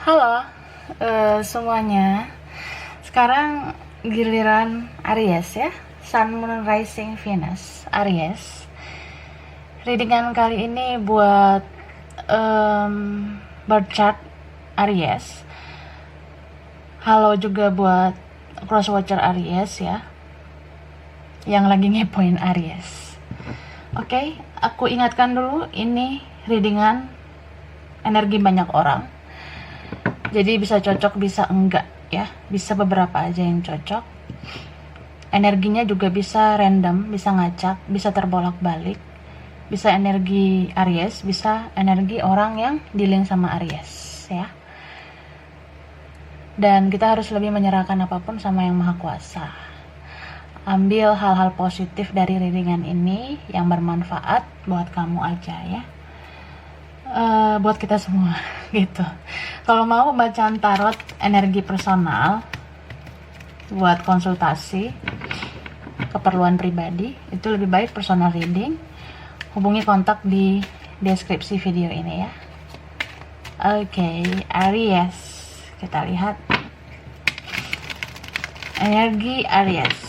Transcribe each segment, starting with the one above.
Halo semuanya. Sekarang giliran Aries ya. Sun, Moon, Rising, Venus Aries. Readingan kali ini buat birth chart Aries. Halo juga buat cross watcher Aries ya, yang lagi ngepoin Aries. Oke, aku ingatkan dulu, ini readingan energi banyak orang. Jadi bisa cocok, bisa enggak ya. Bisa beberapa aja yang cocok. Energinya juga bisa random, bisa ngacak, bisa terbolak-balik. Bisa energi Aries, bisa energi orang yang dealing sama Aries ya. Dan kita harus lebih menyerahkan apapun sama Yang Maha Kuasa. Ambil hal-hal positif dari readingan ini yang bermanfaat buat kamu aja ya. Buat kita semua gitu. Kalau mau bacaan tarot energi personal buat konsultasi keperluan pribadi, itu lebih baik personal reading. Hubungi kontak di deskripsi video ini ya. Oke, Aries. Kita lihat energi Aries.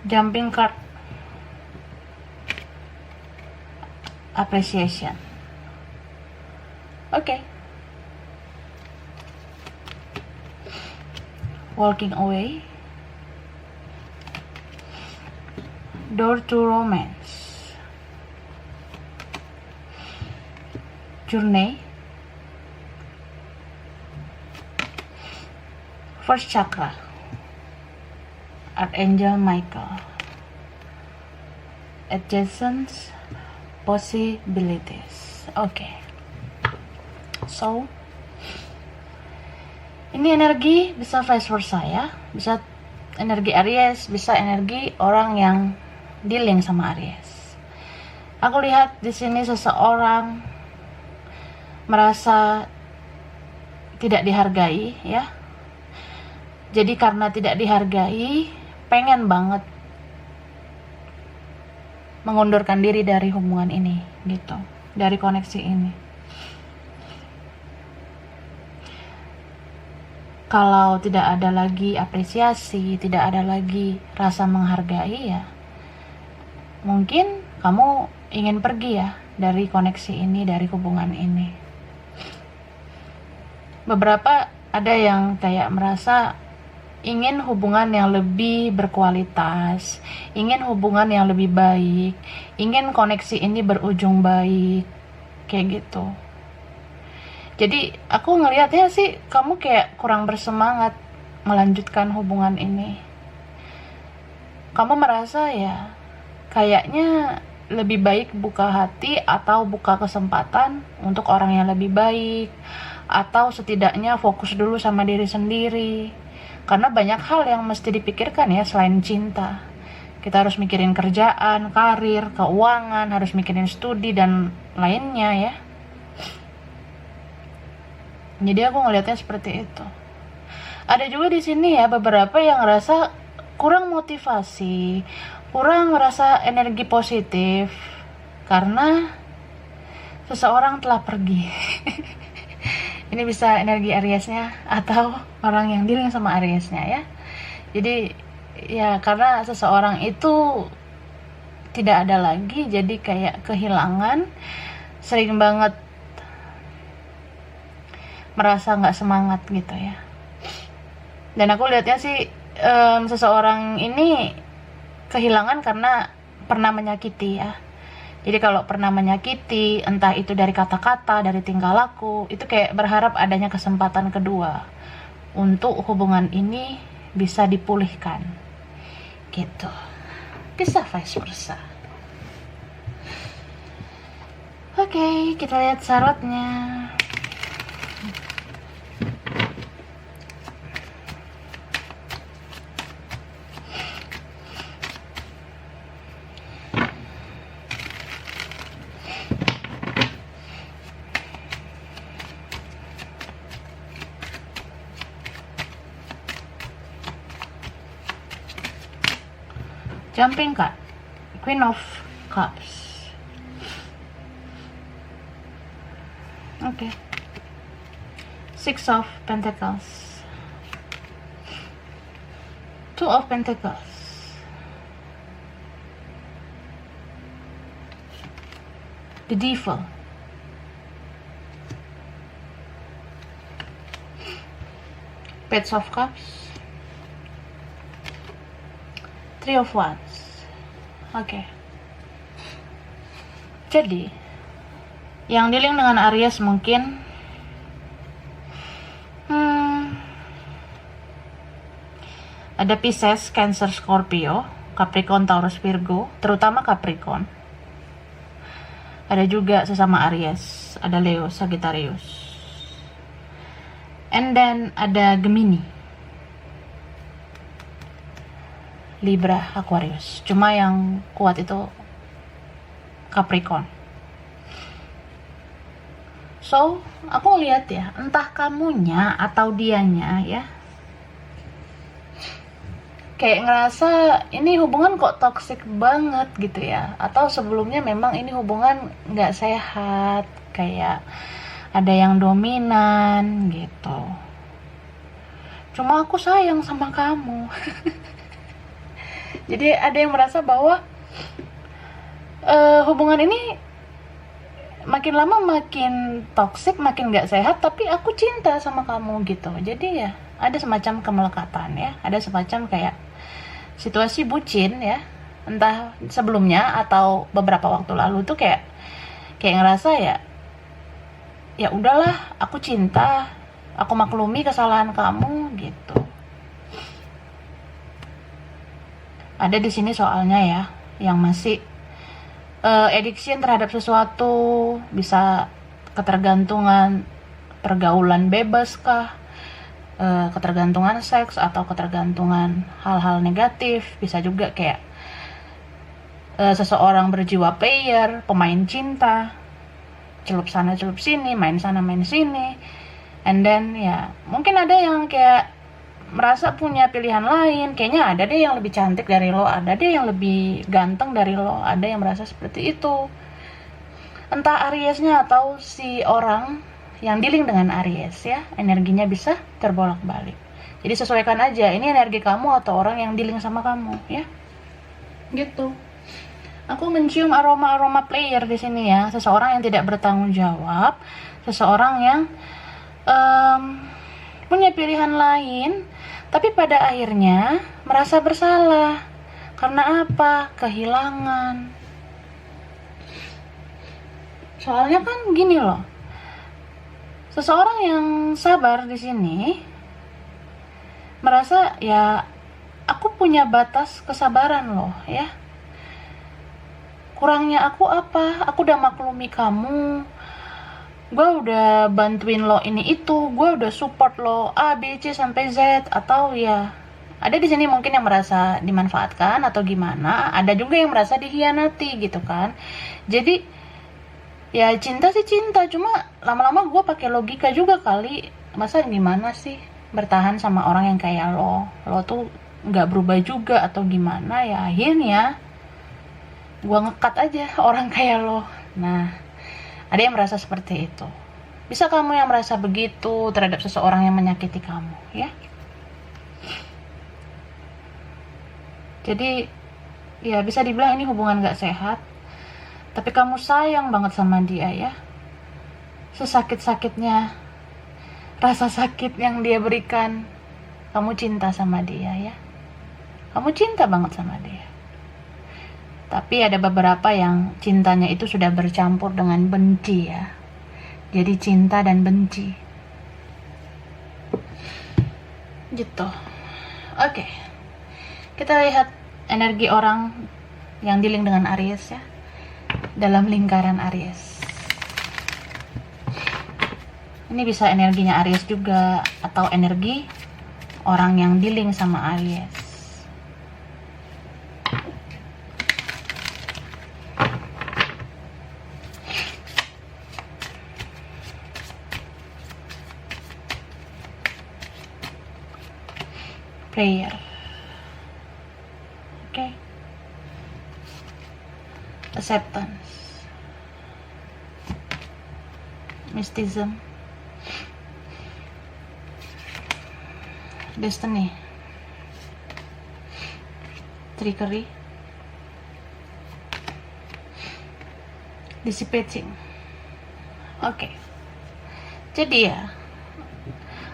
Jumping card, appreciation. Okay. Walking away, door to romance, journey, first chakra, Archangel Michael, adjacent possibilities. Okay. So, ini energi bisa vice versa ya. Bisa energi Aries, bisa energi orang yang dealing sama Aries. Aku lihat di sini seseorang merasa tidak dihargai ya. Jadi karena tidak dihargai, pengen banget mengundurkan diri dari hubungan ini gitu, dari koneksi ini. Kalau tidak ada lagi apresiasi, tidak ada lagi rasa menghargai ya, mungkin kamu ingin pergi ya dari koneksi ini, dari hubungan ini. Beberapa ada yang kayak merasa ingin hubungan yang lebih berkualitas, ingin hubungan yang lebih baik, ingin koneksi ini berujung baik, kayak gitu. Jadi aku ngelihatnya sih kamu kayak kurang bersemangat melanjutkan hubungan ini. Kamu merasa ya kayaknya lebih baik buka hati atau buka kesempatan untuk orang yang lebih baik, atau setidaknya fokus dulu sama diri sendiri. Karena banyak hal yang mesti dipikirkan ya selain cinta. Kita harus mikirin kerjaan, karir, keuangan, harus mikirin studi dan lainnya ya. Jadi aku ngelihatnya seperti itu. Ada juga di sini ya beberapa yang ngerasa kurang motivasi, kurang ngerasa energi positif karena seseorang telah pergi. Ini bisa energi Ariesnya atau orang yang dealing sama Ariesnya ya. Jadi ya karena seseorang itu tidak ada lagi, jadi kayak kehilangan, sering banget merasa nggak semangat gitu ya. Dan aku lihatnya sih seseorang ini kehilangan karena pernah menyakiti ya. Jadi kalau pernah menyakiti, entah itu dari kata-kata, dari tingkah laku, itu kayak berharap adanya kesempatan kedua untuk hubungan ini bisa dipulihkan. Gitu. Bisa vice versa. Oke, kita lihat tarotnya. Jumping card, Queen of Cups. Okay. Six of Pentacles, Two of Pentacles, the Devil, Page of Cups, Three of Wands. Oke. Jadi, yang dealing dengan Aries mungkin ada Pisces, Cancer, Scorpio, Capricorn, Taurus, Virgo, terutama Capricorn. Ada juga sesama Aries, ada Leo, Sagittarius. And then ada Gemini, Libra, Aquarius. Cuma yang kuat itu Capricorn. So, aku lihat ya, entah kamunya atau dianya ya, kayak ngerasa ini hubungan kok toxic banget gitu ya, atau sebelumnya memang ini hubungan nggak sehat, kayak ada yang dominan gitu. Cuma aku sayang sama kamu. Jadi ada yang merasa bahwa hubungan ini makin lama makin toksik, makin gak sehat, tapi aku cinta sama kamu gitu. Jadi ya ada semacam kemelekatan ya, ada semacam kayak situasi bucin ya, entah sebelumnya atau beberapa waktu lalu tuh kayak ngerasa ya udahlah, aku cinta, aku maklumi kesalahan kamu gitu. Ada di sini soalnya ya, yang masih addiction terhadap sesuatu, bisa ketergantungan, pergaulan bebas kah, ketergantungan seks atau ketergantungan hal-hal negatif, bisa juga kayak seseorang berjiwa player, pemain cinta, celup sana celup sini, main sana main sini, and then ya mungkin ada yang kayak merasa punya pilihan lain, kayaknya ada deh yang lebih cantik dari lo, ada deh yang lebih ganteng dari lo, ada yang merasa seperti itu. Entah Ariesnya atau si orang yang dealing dengan Aries ya, energinya bisa terbolak-balik. Jadi sesuaikan aja, ini energi kamu atau orang yang dealing sama kamu ya. Gitu. Aku mencium aroma-aroma player di sini ya, seseorang yang tidak bertanggung jawab, seseorang yang punya pilihan lain, tapi pada akhirnya merasa bersalah. Karena apa? Kehilangan. Soalnya kan gini loh, seseorang yang sabar di sini merasa ya aku punya batas kesabaran loh ya. Kurangnya aku apa? Aku udah maklumi kamu, gue udah bantuin lo ini itu, gue udah support lo A, B, C sampai Z, atau ya ada di sini mungkin yang merasa dimanfaatkan atau gimana, ada juga yang merasa dikhianati gitu kan. Jadi ya cinta sih cinta, cuma lama-lama gue pakai logika juga kali, masa gimana sih bertahan sama orang yang kayak lo tuh nggak berubah juga atau gimana, ya akhirnya gue ngekat aja orang kayak lo. Nah, ada yang merasa seperti itu. Bisa kamu yang merasa begitu terhadap seseorang yang menyakiti kamu, ya? Jadi, ya bisa dibilang ini hubungan gak sehat. Tapi kamu sayang banget sama dia, ya. Sesakit-sakitnya, rasa sakit yang dia berikan, kamu cinta sama dia, ya. Kamu cinta banget sama dia. Tapi ada beberapa yang cintanya itu sudah bercampur dengan benci ya. Jadi cinta dan benci. Gitu. Oke. Kita lihat energi orang yang dealing dengan Aries ya. Dalam lingkaran Aries. Ini bisa energinya Aries juga, atau energi orang yang dealing sama Aries. Prayer. Oke. acceptance, mysticism, destiny, trickery, dissipating. Oke. Jadi ya,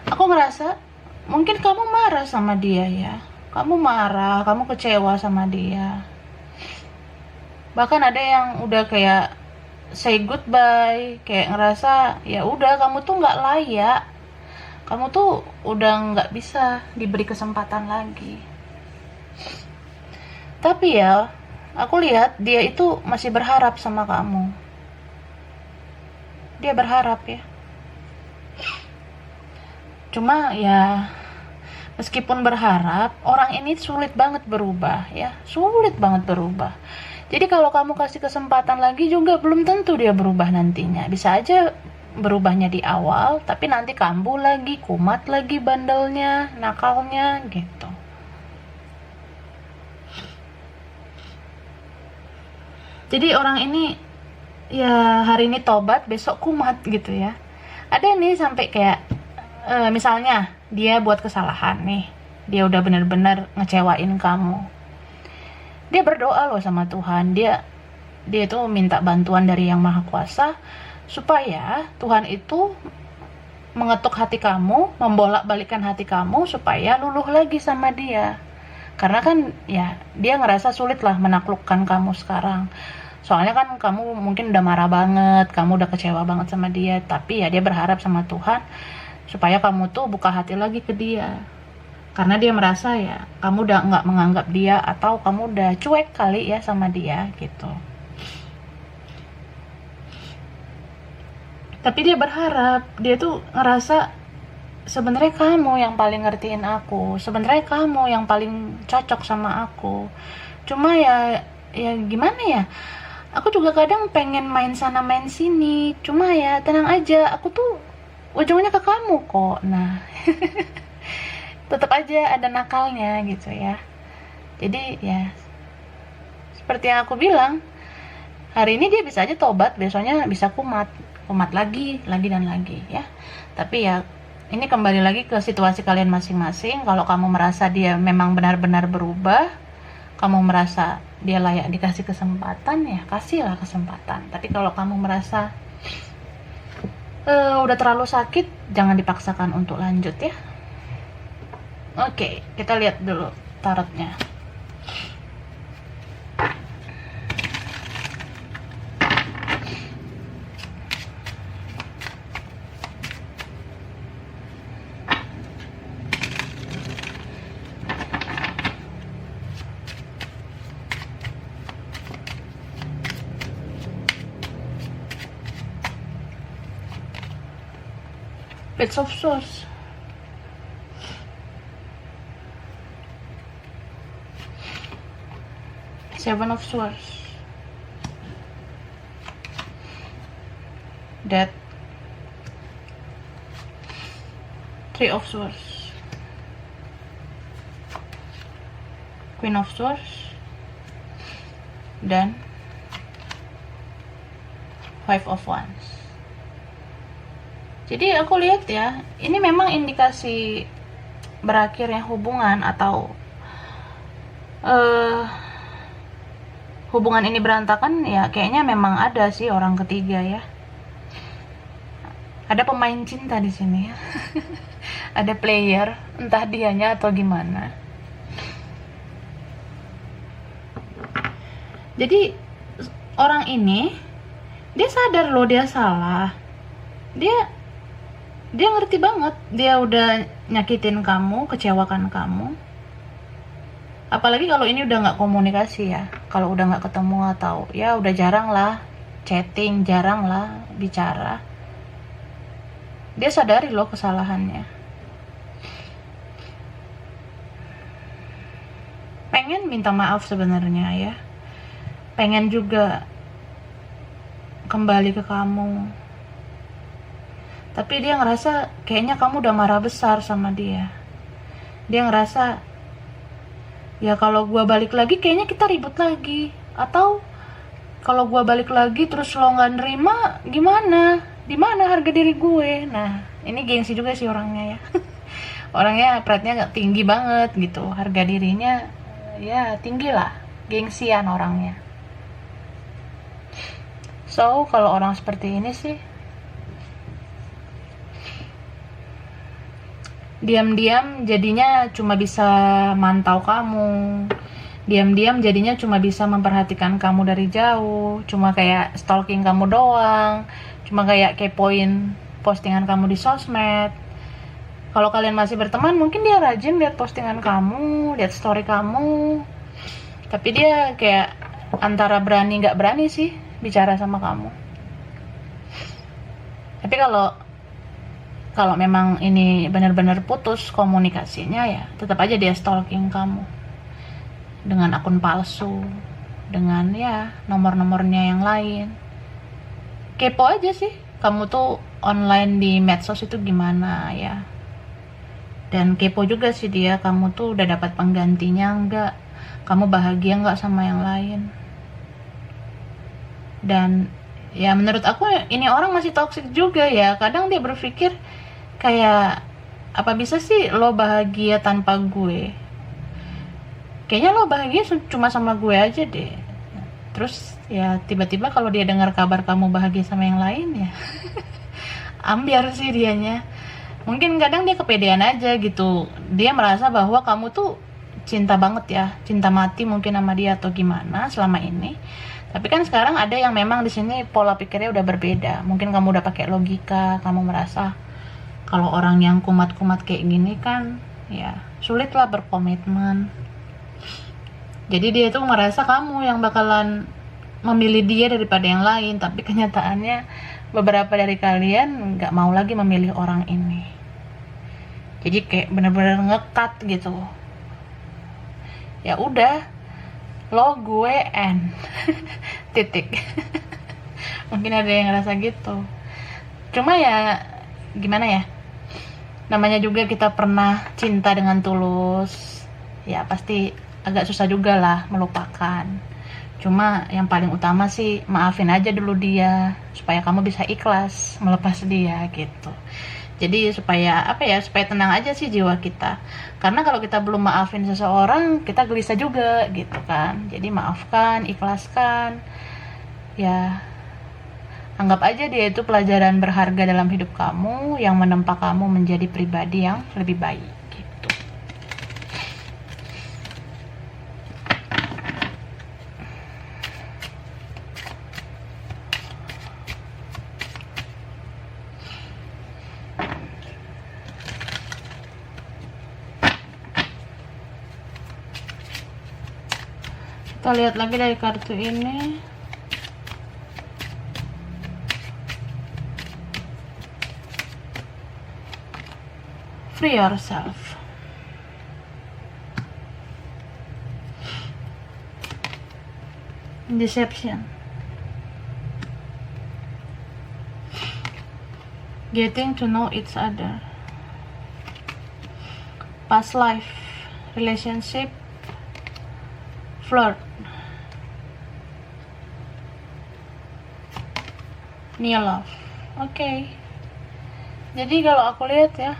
aku ngerasa mungkin kamu marah sama dia ya. Kamu marah, kamu kecewa sama dia. Bahkan ada yang udah kayak say goodbye, kayak ngerasa ya udah kamu tuh nggak layak. Kamu tuh udah nggak bisa diberi kesempatan lagi. Tapi ya, aku lihat dia itu masih berharap sama kamu. Dia berharap ya. Cuma ya, meskipun berharap, orang ini sulit banget berubah ya. Sulit banget berubah. Jadi kalau kamu kasih kesempatan lagi juga belum tentu dia berubah nantinya. Bisa aja berubahnya di awal, tapi nanti kambuh lagi, kumat lagi bandelnya, nakalnya gitu. Jadi orang ini ya hari ini tobat, besok kumat gitu ya. Ada nih sampai kayak misalnya dia buat kesalahan nih, dia udah bener-bener ngecewain kamu. Dia berdoa loh sama Tuhan, dia tuh minta bantuan dari Yang Maha Kuasa supaya Tuhan itu mengetuk hati kamu, membolak-balikan hati kamu supaya luluh lagi sama dia. Karena kan ya dia ngerasa sulit lah menaklukkan kamu sekarang. Soalnya kan kamu mungkin udah marah banget, kamu udah kecewa banget sama dia, tapi ya dia berharap sama Tuhan supaya kamu tuh buka hati lagi ke dia. Karena dia merasa ya kamu udah nggak menganggap dia atau kamu udah cuek kali ya sama dia gitu. Tapi dia berharap, dia tuh ngerasa sebenarnya kamu yang paling ngertiin aku, sebenarnya kamu yang paling cocok sama aku. Cuma ya gimana ya, aku juga kadang pengen main sana main sini, cuma ya tenang aja, aku tuh ujungnya ke kamu kok. Nah tetap aja ada nakalnya gitu ya. Jadi ya seperti yang aku bilang, hari ini dia bisa aja tobat, besoknya bisa kumat lagi dan lagi ya. Tapi ya ini kembali lagi ke situasi kalian masing-masing. Kalau kamu merasa dia memang benar-benar berubah, kamu merasa dia layak dikasih kesempatan, ya kasihlah kesempatan. Tapi kalau kamu merasa udah terlalu sakit, jangan dipaksakan untuk lanjut ya. Oke, kita lihat dulu tarotnya. Page of Swords, Seven of Swords, Death, Three of Swords, Queen of Swords, dan Five of Wands. Jadi aku lihat ya, ini memang indikasi berakhirnya hubungan atau hubungan ini berantakan ya, kayaknya memang ada sih orang ketiga ya. Ada pemain cinta di sini ya. Ada player, entah dianya atau gimana. Jadi orang ini dia sadar loh dia salah. Dia ngerti banget, dia udah nyakitin kamu, kecewakan kamu. Apalagi kalau ini udah nggak komunikasi ya, kalau udah nggak ketemu atau ya udah jarang lah chatting, jarang lah bicara. Dia sadari loh kesalahannya. Pengen minta maaf sebenarnya ya, pengen juga kembali ke kamu. Tapi dia ngerasa kayaknya kamu udah marah besar sama dia. Dia ngerasa ya kalau gua balik lagi kayaknya kita ribut lagi, atau Kalau gue balik lagi terus lo nggak nerima, gimana? Di mana harga diri gue? Nah, ini gengsi juga sih orangnya ya. Orangnya pride-nya nggak tinggi banget gitu, harga dirinya ya tinggi lah, gengsian orangnya. So, kalau orang seperti ini sih, diam-diam jadinya cuma bisa mantau kamu, diam-diam jadinya cuma bisa memperhatikan kamu dari jauh, cuma kayak stalking kamu doang, cuma kayak kepoin postingan kamu di sosmed. Kalau kalian masih berteman, mungkin dia rajin lihat postingan kamu, lihat story kamu, tapi dia kayak antara berani nggak berani sih bicara sama kamu. Tapi kalau memang ini benar-benar putus komunikasinya, ya tetap aja dia stalking kamu dengan akun palsu, dengan ya nomor-nomornya yang lain. Kepo aja sih kamu tuh online di medsos itu gimana ya. Dan kepo juga sih dia, kamu tuh udah dapat penggantinya enggak, kamu bahagia enggak sama yang lain. Dan ya menurut aku ini orang masih toxic juga ya. Kadang dia berpikir kayak, apa bisa sih lo bahagia tanpa gue? Kayaknya lo bahagia cuma sama gue aja deh. Terus ya tiba-tiba kalau dia dengar kabar kamu bahagia sama yang lain ya ambiar sih dianya. Mungkin kadang dia kepedean aja gitu, dia merasa bahwa kamu tuh cinta banget ya, cinta mati mungkin sama dia atau gimana selama ini. Tapi kan sekarang ada yang memang di sini pola pikirnya udah berbeda. Mungkin kamu udah pakai logika, kamu merasa kalau orang yang kumat-kumat kayak gini kan ya sulit lah berkomitmen. Jadi dia tuh merasa kamu yang bakalan memilih dia daripada yang lain, tapi kenyataannya beberapa dari kalian nggak mau lagi memilih orang ini. Jadi kayak bener-bener ngekat gitu. Ya udah, lo gue N titik. Mungkin ada yang ngerasa gitu. Cuma ya gimana ya, namanya juga kita pernah cinta dengan tulus, ya pasti agak susah juga lah melupakan. Cuma yang paling utama sih maafin aja dulu dia, supaya kamu bisa ikhlas melepas dia gitu. Jadi supaya apa ya, supaya tenang aja sih jiwa kita. Karena kalau kita belum maafin seseorang, kita gelisah juga gitu kan. Jadi maafkan, ikhlaskan. Ya anggap aja dia itu pelajaran berharga dalam hidup kamu yang menempa kamu menjadi pribadi yang lebih baik gitu. Kita lihat lagi dari kartu ini. Free yourself. Deception. Getting to know each other. Past life. Relationship. Flirt. New love. Oke. Jadi kalau aku lihat ya,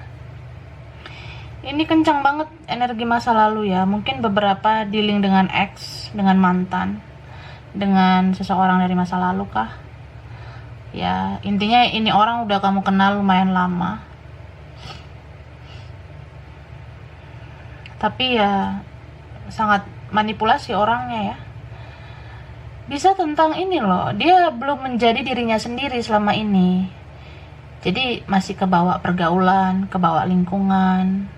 ini kencang banget energi masa lalu ya. Mungkin beberapa dealing dengan ex, dengan mantan, dengan seseorang dari masa lalu kah. Ya intinya ini orang udah kamu kenal lumayan lama, tapi ya sangat manipulasi orangnya ya. Bisa tentang ini loh, dia belum menjadi dirinya sendiri selama ini. Jadi masih kebawa pergaulan, kebawa lingkungan.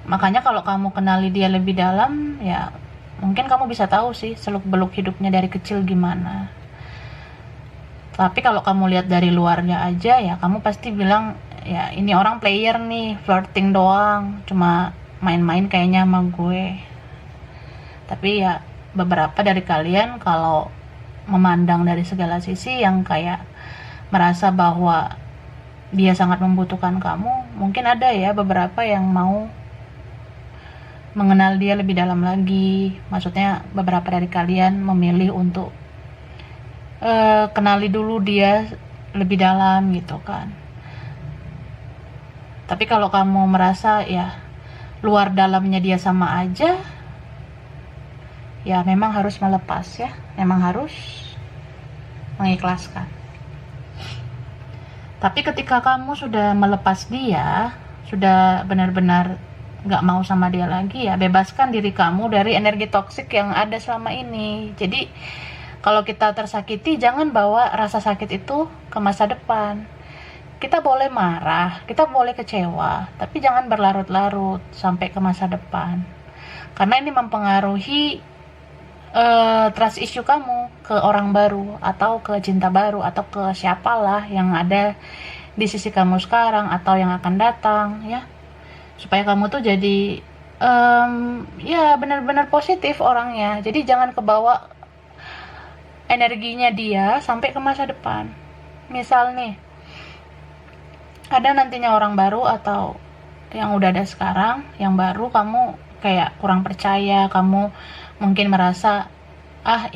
Makanya kalau kamu kenali dia lebih dalam, ya mungkin kamu bisa tahu sih seluk-beluk hidupnya dari kecil gimana. Tapi kalau kamu lihat dari luarnya aja, ya kamu pasti bilang, ya ini orang player nih, flirting doang, cuma main-main kayaknya sama gue. Tapi ya beberapa dari kalian kalau memandang dari segala sisi yang kayak merasa bahwa dia sangat membutuhkan kamu, mungkin ada ya beberapa yang mau mengenal dia lebih dalam lagi. Maksudnya beberapa dari kalian memilih untuk kenali dulu dia lebih dalam gitu kan. Tapi kalau kamu merasa ya luar dalamnya dia sama aja, ya memang harus melepas ya, memang harus mengikhlaskan. Tapi ketika kamu sudah melepas dia, sudah benar-benar gak mau sama dia lagi, ya bebaskan diri kamu dari energi toksik yang ada selama ini. Jadi kalau kita tersakiti, jangan bawa rasa sakit itu ke masa depan. Kita boleh marah, kita boleh kecewa, tapi jangan berlarut-larut sampai ke masa depan. Karena ini mempengaruhi trust issue kamu ke orang baru, atau ke cinta baru, atau ke siapalah yang ada di sisi kamu sekarang, atau yang akan datang, ya. Supaya kamu tuh jadi ya benar-benar positif orangnya. Jadi jangan kebawa energinya dia sampai ke masa depan. Misal nih, ada nantinya orang baru atau yang udah ada sekarang, yang baru, kamu kayak kurang percaya, kamu mungkin merasa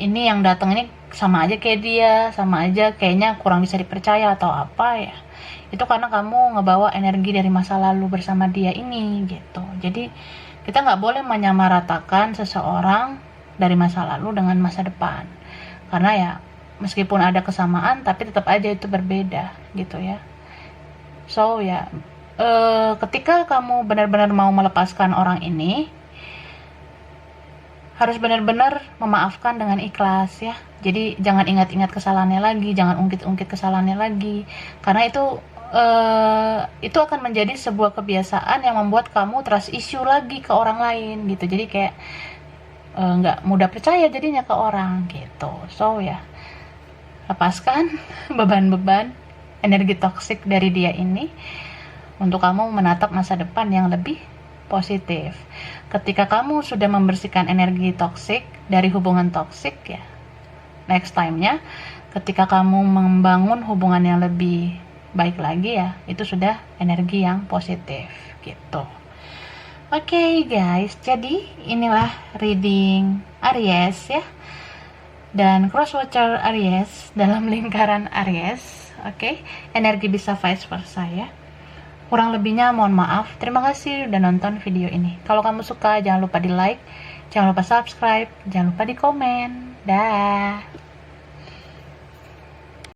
ini yang datang ini sama aja kayak dia, sama aja kayaknya kurang bisa dipercaya atau apa ya. Itu karena kamu ngebawa energi dari masa lalu bersama dia ini gitu. Jadi kita nggak boleh menyamaratakan seseorang dari masa lalu dengan masa depan, karena ya meskipun ada kesamaan tapi tetap aja itu berbeda gitu ya. So ya, ketika kamu benar-benar mau melepaskan orang ini, harus benar-benar memaafkan dengan ikhlas ya. Jadi jangan ingat-ingat kesalahannya lagi, jangan ungkit-ungkit kesalahannya lagi, karena itu akan menjadi sebuah kebiasaan yang membuat kamu trust issue lagi ke orang lain gitu. Jadi kayak nggak mudah percaya jadinya ke orang gitu. So ya, lepaskan beban-beban energi toksik dari dia ini untuk kamu menatap masa depan yang lebih positif. Ketika kamu sudah membersihkan energi toksik dari hubungan toksik ya, next time-nya ketika kamu membangun hubungan yang lebih baik lagi ya, itu sudah energi yang positif gitu. Oke guys, jadi inilah reading Aries ya, dan cross watcher Aries dalam lingkaran Aries. Oke, energi bisa vice versa ya. Kurang lebihnya mohon maaf. Terima kasih udah nonton video ini. Kalau kamu suka, jangan lupa di like, jangan lupa subscribe, jangan lupa di komen. Dah.